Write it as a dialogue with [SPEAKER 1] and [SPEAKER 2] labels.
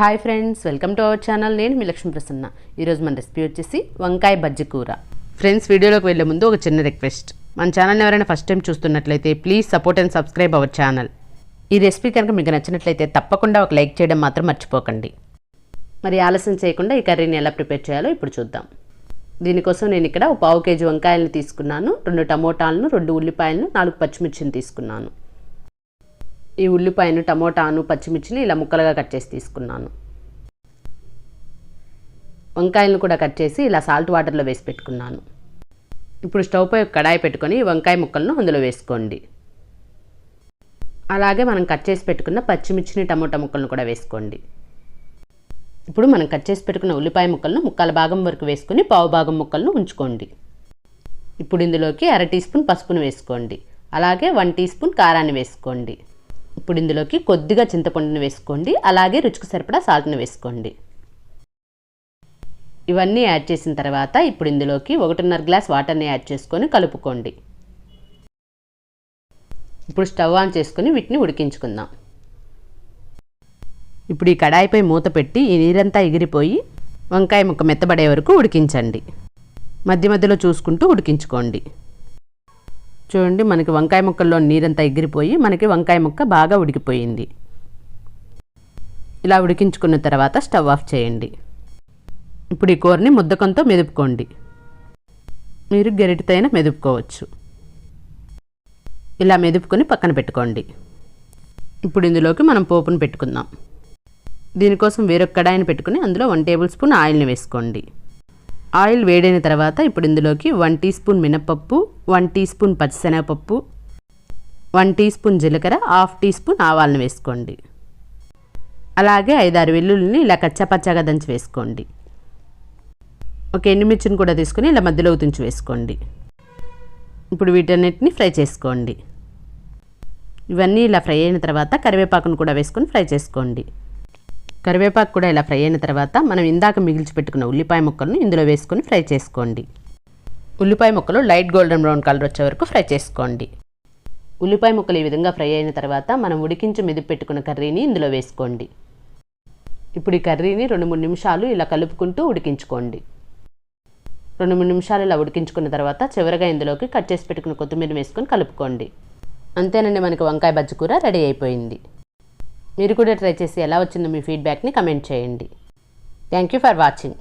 [SPEAKER 1] Hi friends, welcome to our channel. నేను మీ లక్ష్మీ ప్రసన్న. ఈరోజు మన రెసిపీ వచ్చేసి వంకాయ బజ్జి కూర. ఫ్రెండ్స్, వీడియోలోకి వెళ్ళే ముందు ఒక చిన్న రిక్వెస్ట్. మన ఛానల్ని ఎవరైనా ఫస్ట్ టైం చూస్తున్నట్లయితే please support and subscribe our channel. ఈ రెసిపీ కనుక మీకు నచ్చినట్లయితే తప్పకుండా ఒక లైక్ చేయడం మాత్రం మర్చిపోకండి. మరి ఆలస్యం చేయకుండా ఈ కర్రీని ఎలా ప్రిపేర్ చేయాలో ఇప్పుడు చూద్దాం. దీనికోసం నేను ఇక్కడ ఒక 1/2 kg వంకాయలను తీసుకున్నాను, 2 టమోటాలను, 2 ఉల్లిపాయలను, 4 పచ్చిమిర్చిని తీసుకున్నాను. ఈ ఉల్లిపాయను, టమోటాను, పచ్చిమిర్చిని ఇలా ముక్కలుగా కట్ చేసి తీసుకున్నాను. వంకాయలను కూడా కట్ చేసి ఇలా సాల్ట్ వాటర్లో వేసి పెట్టుకున్నాను. ఇప్పుడు స్టవ్ పై ఒక కడాయి పెట్టుకొని వంకాయ ముక్కలను అందులో వేసుకోండి. అలాగే మనం కట్ చేసి పెట్టుకున్న పచ్చిమిర్చిని, టమోటా ముక్కలను కూడా వేసుకోండి. ఇప్పుడు మనం కట్ చేసి పెట్టుకున్న ఉల్లిపాయ ముక్కలను ముక్కాల భాగం వరకు వేసుకొని పావు భాగం ముక్కలను ఉంచుకోండి. ఇప్పుడు ఇందులోకి 1/2 టీ స్పూన్ పసుపును వేసుకోండి. అలాగే 1 టీ స్పూన్ కారాన్ని వేసుకోండి. ఇప్పుడు ఇందులోకి కొద్దిగా చింతపండును వేసుకోండి. అలాగే రుచికి సరిపడా సాల్ట్ను వేసుకోండి. ఇవన్నీ యాడ్ చేసిన తర్వాత ఇప్పుడు ఇందులోకి 1.5 గ్లాస్ వాటర్ని యాడ్ చేసుకొని కలుపుకోండి. ఇప్పుడు స్టవ్ ఆన్ చేసుకొని వీటిని ఉడికించుకుందాం. ఇప్పుడు ఈ కడాయిపై మూత పెట్టి ఈ నీరంతా ఎగిరిపోయి వంకాయ ముక్క మెత్తబడే వరకు ఉడికించండి. మధ్య మధ్యలో చూసుకుంటూ ఉడికించుకోండి. చూడండి, మనకి వంకాయ ముక్కల్లో నీరంతా ఎగిరిపోయి మనకి వంకాయ ముక్క బాగా ఉడికిపోయింది. ఇలా ఉడికించుకున్న తర్వాత స్టవ్ ఆఫ్ చేయండి. ఇప్పుడు ఈ కూరని ముద్దకంతో మెదుపుకోండి. మీరు గరిటెతో అయినా మెదుపుకోవచ్చు. ఇలా మెదుపుకొని పక్కన పెట్టుకోండి. ఇప్పుడు ఇందులోకి మనం పోపును పెట్టుకుందాం. దీనికోసం వేరొక కడాయిని పెట్టుకుని అందులో 1 టేబుల్ స్పూన్ ఆయిల్ని వేసుకోండి. ఆయిల్ వేడైన తర్వాత ఇప్పుడు ఇందులోకి 1 టీ స్పూన్ మినపప్పు, 1 టీ స్పూన్ పచ్చిశనగపప్పు, 1 టీ స్పూన్ జీలకర్ర, 1/2 టీ స్పూన్ ఆవాలను వేసుకోండి. అలాగే 5-6 వెల్లుల్లిని ఇలా కచ్చాపచ్చాగా దంచి వేసుకోండి. ఒక ఎండుమిర్చిని కూడా తీసుకుని ఇలా మధ్యలో తుంచి వేసుకోండి. ఇప్పుడు వీటన్నిటిని ఫ్రై చేసుకోండి. ఇవన్నీ ఇలా ఫ్రై అయిన తర్వాత కరివేపాకును కూడా వేసుకొని ఫ్రై చేసుకోండి. కరివేపాకు కూడా ఇలా ఫ్రై అయిన తర్వాత మనం ఇందాక మిగిల్చి పెట్టుకున్న ఉల్లిపాయ ముక్కలను ఇందులో వేసుకొని ఫ్రై చేసుకోండి. ఉల్లిపాయ ముక్కలు లైట్ గోల్డెన్ బ్రౌన్ కలర్ వచ్చే వరకు ఫ్రై చేసుకోండి. ఉల్లిపాయ ముక్కలు ఈ విధంగా ఫ్రై అయిన తర్వాత మనం ఉడికించి మెదిపి పెట్టుకున్న కర్రీని ఇందులో వేసుకోండి. ఇప్పుడు ఈ కర్రీని 2-3 నిమిషాలు ఇలా కలుపుకుంటూ ఉడికించుకోండి. 2-3 నిమిషాలు ఇలా ఉడికించుకున్న తర్వాత చివరగా ఇందులోకి కట్ చేసి పెట్టుకున్న కొత్తిమీర వేసుకొని కలుపుకోండి. అంతేనండి, మనకి వంకాయ బజ్జి కూర రెడీ అయిపోయింది. మీరు కూడా ట్రై చేసి ఎలా వచ్చిందో మీ ఫీడ్బ్యాక్ని కమెంట్ చేయండి. Thank you for watching.